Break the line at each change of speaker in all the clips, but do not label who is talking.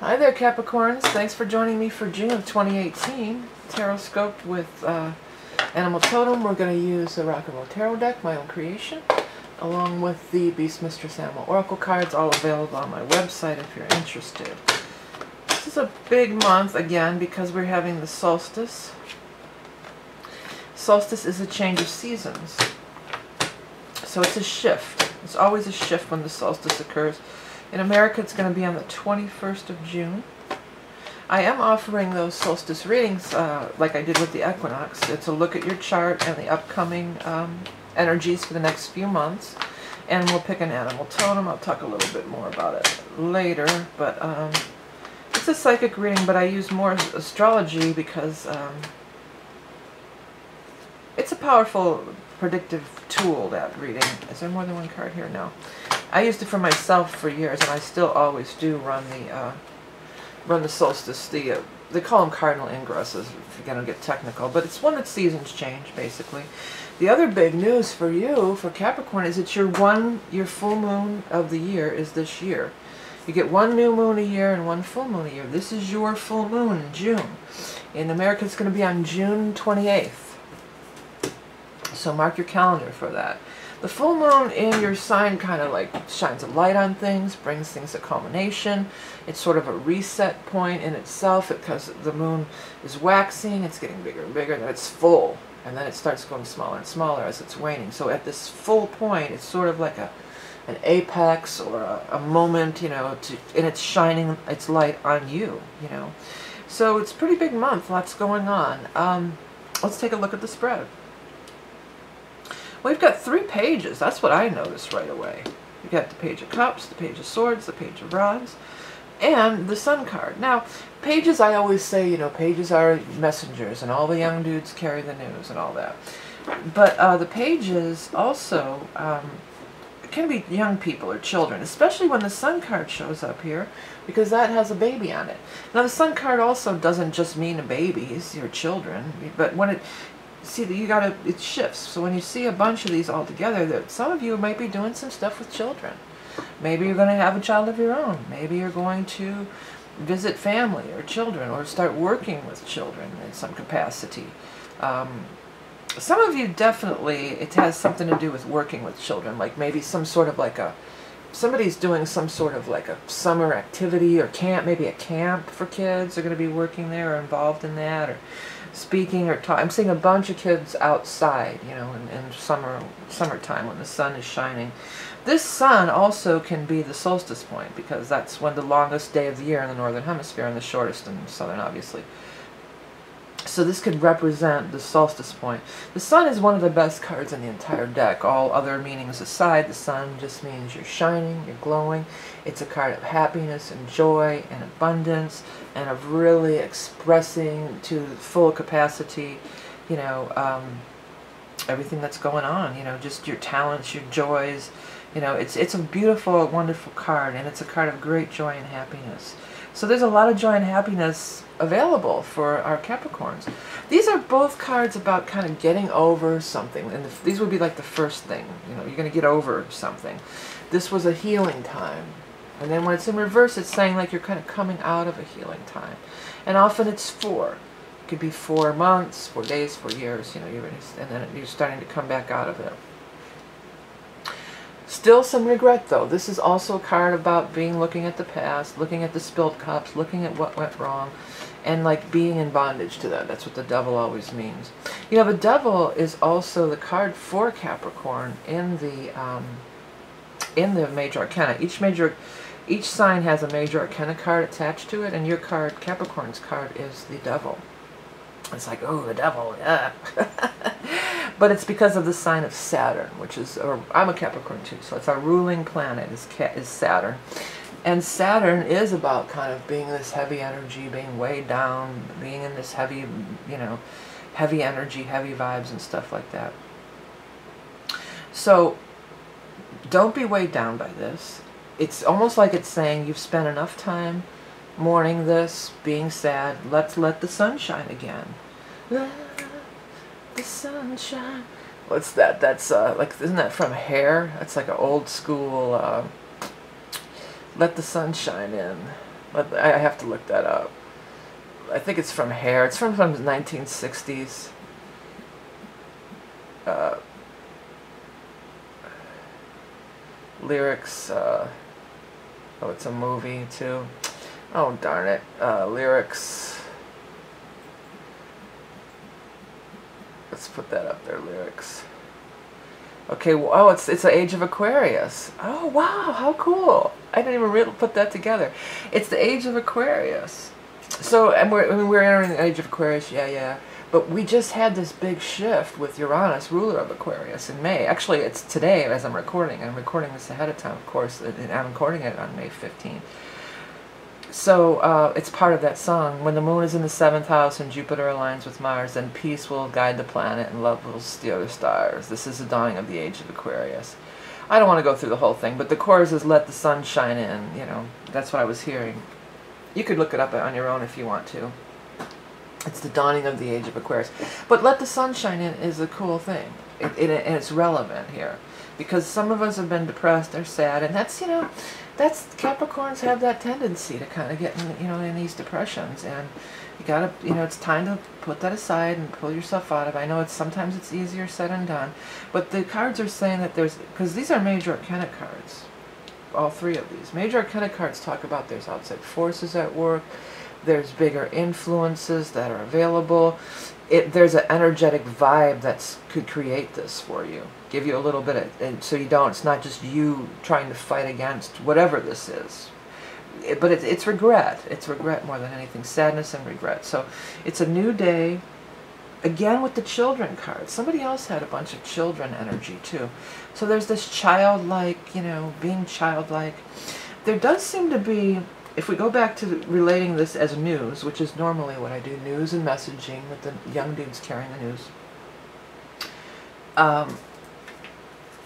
Hi there, Capricorns. Thanks for joining me for June of 2018. Tarot Scope with Animal Totem. We're going to use the Rock and Roll Tarot deck, my own creation, along with the Beast Mistress Animal Oracle cards, all available on my website if you're interested. This is a big month, again, because we're having the solstice. Solstice is a change of seasons. So it's a shift. It's always a shift when the solstice occurs. In America, it's going to be on the 21st of June. I am offering those solstice readings like I did with the equinox. It's a look at your chart and the upcoming energies for the next few months. And we'll pick an animal totem. I'll talk a little bit more about it later. But it's a psychic reading, but I use more astrology because it's a powerful predictive tool, that reading. Is there more than one card here? No. I used it for myself for years, and I still always do run the solstice. They call them cardinal ingresses, if you're going to get technical, but it's when the seasons change, basically. The other big news for you, for Capricorn, is that your full moon of the year is this year. You get one new moon a year and one full moon a year. This is your full moon in June. In America, it's going to be on June 28th. So mark your calendar for that. The full moon in your sign kind of like shines a light on things, brings things to culmination. It's sort of a reset point in itself because the moon is waxing, it's getting bigger and bigger, and then it's full. And then it starts going smaller and smaller as it's waning. So at this full point, it's sort of like an apex or a moment, you know, and it's shining its light on you, you know. So it's a pretty big month, lots going on. Let's take a look at the spread. We've got 3 pages. That's what I noticed right away. You've got the Page of Cups, the Page of Swords, the Page of Rods, and the Sun card. Now, pages, I always say, you know, pages are messengers, and all the young dudes carry the news and all that. But the pages also can be young people or children, especially when the Sun card shows up here, because that has a baby on it. Now, the Sun card also doesn't just mean a baby, it's your children, but when it... See, it shifts. So when you see a bunch of these all together, some of you might be doing some stuff with children. Maybe you're going to have a child of your own. Maybe you're going to visit family or children or start working with children in some capacity. Some of you definitely, it has something to do with working with children, like maybe some sort of like somebody's doing some sort of like a summer activity or camp, maybe a camp for kids. They're going to be working there or involved in that, or speaking or talking. I'm seeing a bunch of kids outside, you know, in summertime when the sun is shining. This sun also can be the solstice point because that's when the longest day of the year in the northern hemisphere and the shortest in the southern, obviously. So this could represent the solstice point. The sun is one of the best cards in the entire deck. All other meanings aside, the sun just means you're shining, you're glowing. It's a card of happiness and joy and abundance and of really expressing to full capacity, you know, everything that's going on, you know, just your talents, your joys. You know, it's a beautiful, wonderful card, and it's a card of great joy and happiness. So there's a lot of joy and happiness available for our Capricorns. These are both cards about kind of getting over something, and these would be like the first thing, you know, you're going to get over something. This was a healing time, and then when it's in reverse, it's saying like you're kind of coming out of a healing time, and often it's 4. It could be 4 months, 4 days, 4 years, you know, and then you're starting to come back out of it. Still some regret, though. This is also a card about looking at the past, looking at the spilled cups, looking at what went wrong, and like being in bondage to that. That's what the devil always means. You know, the devil is also the card for Capricorn in the major arcana. Each sign has a major arcana card attached to it, and your card, Capricorn's card, is the devil. It's like, oh, the devil, yeah. But it's because of the sign of Saturn, which is, or I'm a Capricorn too, so it's our ruling planet is Saturn. And Saturn is about kind of being this heavy energy, being weighed down, being in this heavy, you know, heavy energy, heavy vibes and stuff like that. So don't be weighed down by this. It's almost like it's saying you've spent enough time mourning this, being sad. Let's let the sun shine again. The sunshine. What's that? That's like, isn't that from Hair? That's like an old school let the sun shine in. But I have to look that up. I think it's from Hair. It's from the 1960s. Lyrics. Oh, it's a movie too. Oh, darn it. Lyrics. Let's put that up there. Lyrics. Okay. Oh, it's the Age of Aquarius. Oh, wow. How cool. I didn't even really put that together. It's the Age of Aquarius. So, and we're entering the Age of Aquarius. Yeah. But we just had this big shift with Uranus, ruler of Aquarius, in May. Actually, it's today as I'm recording. I'm recording this ahead of time, of course, and I'm recording it on May 15th. So, it's part of that song. When the moon is in the 7th house and Jupiter aligns with Mars, then peace will guide the planet and love will steer the stars. This is the dawning of the Age of Aquarius. I don't want to go through the whole thing, but the chorus is let the sun shine in, you know. That's what I was hearing. You could look it up on your own if you want to. It's the dawning of the Age of Aquarius. But let the sun shine in is a cool thing. And it's relevant here. Because some of us have been depressed or sad. And that's, you know, that's Capricorns have that tendency to kind of get in, you know, in these depressions. And you got to, you know, it's time to put that aside and pull yourself out of it. I know sometimes it's easier said than done. But the cards are saying that there's, because these are major arcana cards. All three of these. Major arcana cards talk about there's outside forces at work. There's bigger influences that are available. There's an energetic vibe that could create this for you. Give you a little bit of, and so you don't, it's not just you trying to fight against whatever this is. But it's regret. It's regret more than anything. Sadness and regret. So it's a new day. Again with the children card. Somebody else had a bunch of children energy too. So there's this childlike, you know, being childlike. There does seem to be, if we go back to relating this as news, which is normally what I do, news and messaging with the young dudes carrying the news. I'm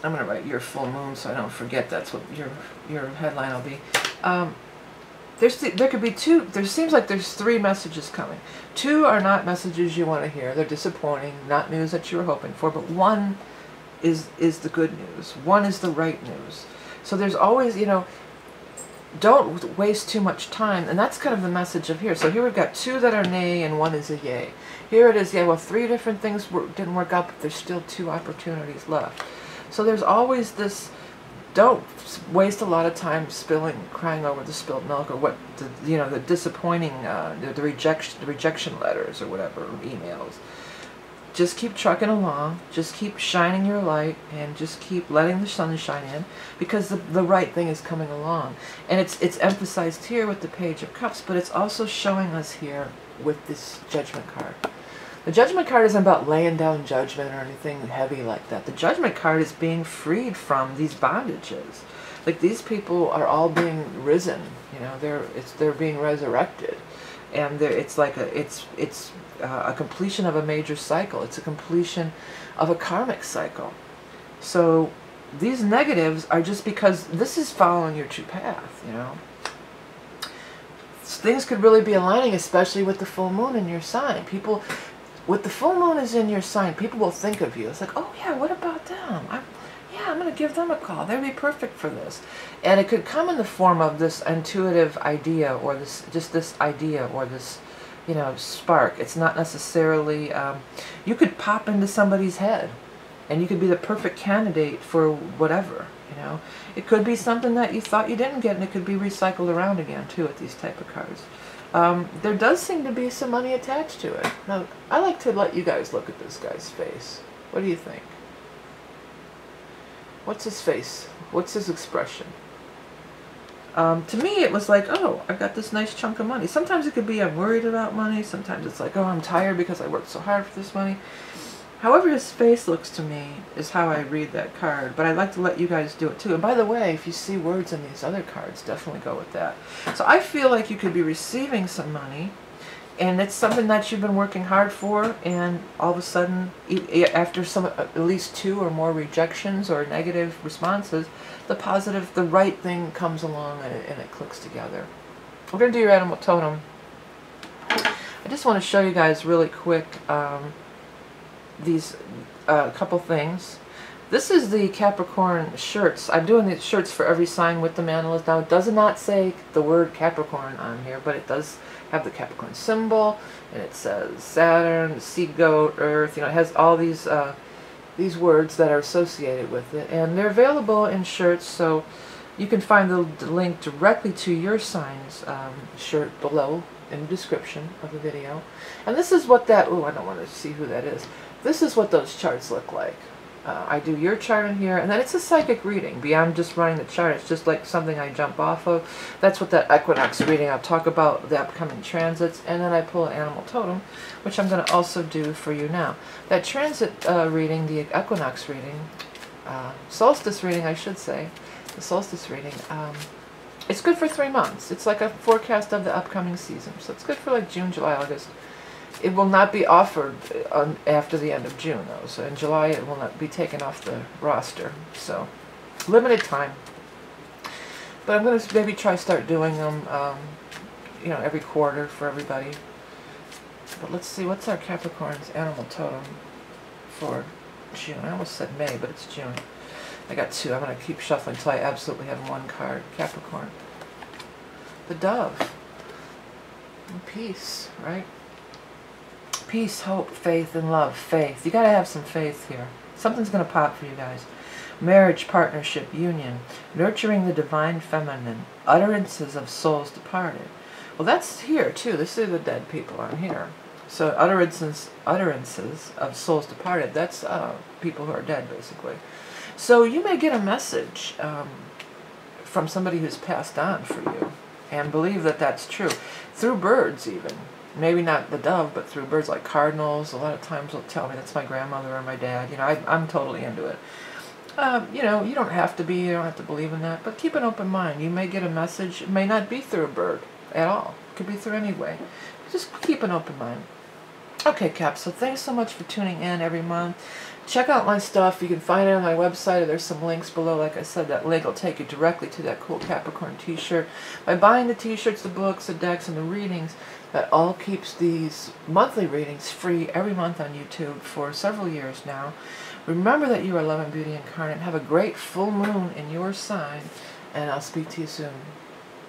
going to write your full moon so I don't forget that's what your headline will be. There could be two, there seems like there's three messages coming. Two are not messages you want to hear. They're disappointing, not news that you were hoping for, but one is the good news. One is the right news. So there's always, you know, don't waste too much time, and that's kind of the message of here. So here we've got two that are nay and one is a yay. Here it is, yeah, well, three different things didn't work out, but there's still two opportunities left. So there's always this, don't waste a lot of time crying over the spilled milk, or what, you know, the disappointing, the rejection letters or whatever, emails. Just keep trucking along, just keep shining your light, and just keep letting the sun shine in, because the right thing is coming along. And it's emphasized here with the Page of Cups, but it's also showing us here with this Judgment card. The Judgment card isn't about laying down judgment or anything heavy like that. The Judgment card is being freed from these bondages. Like, these people are all being risen, you know, they're being resurrected. And it's like it's a completion of a major cycle. It's a completion of a karmic cycle. So these negatives are just because this is following your true path, you know. Things could really be aligning, especially with the full moon in your sign. People, with the full moon is in your sign, people will think of you. It's like, oh yeah, what about them? I'm going to give them a call. They'd be perfect for this. And it could come in the form of this intuitive idea, or this idea, or this, you know, spark. It's not necessarily, you could pop into somebody's head, and you could be the perfect candidate for whatever, you know. It could be something that you thought you didn't get, and it could be recycled around again, too, with these type of cards. There does seem to be some money attached to it. Now, I like to let you guys look at this guy's face. What do you think? What's his face? What's his expression? To me, it was like, oh, I've got this nice chunk of money. Sometimes it could be I'm worried about money. Sometimes it's like, oh, I'm tired because I worked so hard for this money. However his face looks to me is how I read that card. But I'd like to let you guys do it too. And by the way, if you see words in these other cards, definitely go with that. So I feel like you could be receiving some money, and it's something that you've been working hard for, and all of a sudden, after at least two or more rejections or negative responses, the positive, the right thing comes along, and it clicks together. We're going to do your animal totem. I just want to show you guys really quick these couple things. This is the Capricorn shirts. I'm doing these shirts for every sign with the mandalas. Now, it does not say the word Capricorn on here, but it does have the Capricorn symbol, and it says Saturn, sea goat, Earth. You know, it has all these words that are associated with it, and they're available in shirts, so you can find the link directly to your sign's shirt below in the description of the video. And this is what that, oh, I don't want to see who that is. This is what those charts look like. I do your chart in here, and then it's a psychic reading. Beyond just running the chart, it's just like something I jump off of. That's what that equinox reading, I'll talk about the upcoming transits, and then I pull an animal totem, which I'm going to also do for you now. That transit reading, the equinox reading, solstice reading I should say, the solstice reading, it's good for 3 months. It's like a forecast of the upcoming season. So it's good for like June, July, August. It will not be offered after the end of June, though. So in July, it will not be taken off the roster. So limited time. But I'm going to maybe start doing them, you know, every quarter for everybody. But let's see, what's our Capricorn's animal totem for June? I almost said May, but it's June. I got 2. I'm going to keep shuffling until I absolutely have 1 card. Capricorn. The dove. And peace, right? Peace, hope, faith, and love. Faith. You got to have some faith here. Something's going to pop for you guys. Marriage, partnership, union. Nurturing the divine feminine. Utterances of souls departed. Well, that's here, too. This is the dead people on here. So utterances of souls departed. That's people who are dead, basically. So you may get a message from somebody who's passed on for you. And believe that that's true. Through birds, even. Maybe not the dove, but through birds like cardinals. A lot of times will tell me that's my grandmother or my dad. You know, I'm totally into it. You know, you don't have to be, you don't have to believe in that, but keep an open mind. You may get a message. It may not be through a bird at all. It could be through any way. Just keep an open mind. Okay, Cap, so thanks so much for tuning in every month. Check out my stuff. You can find it on my website. There's some links below. Like I said, that link will take you directly to that cool Capricorn t-shirt. By buying the t-shirts, the books, the decks, and the readings, that all keeps these monthly readings free every month on YouTube for several years now. Remember that you are love and beauty incarnate. Have a great full moon in your sign, and I'll speak to you soon.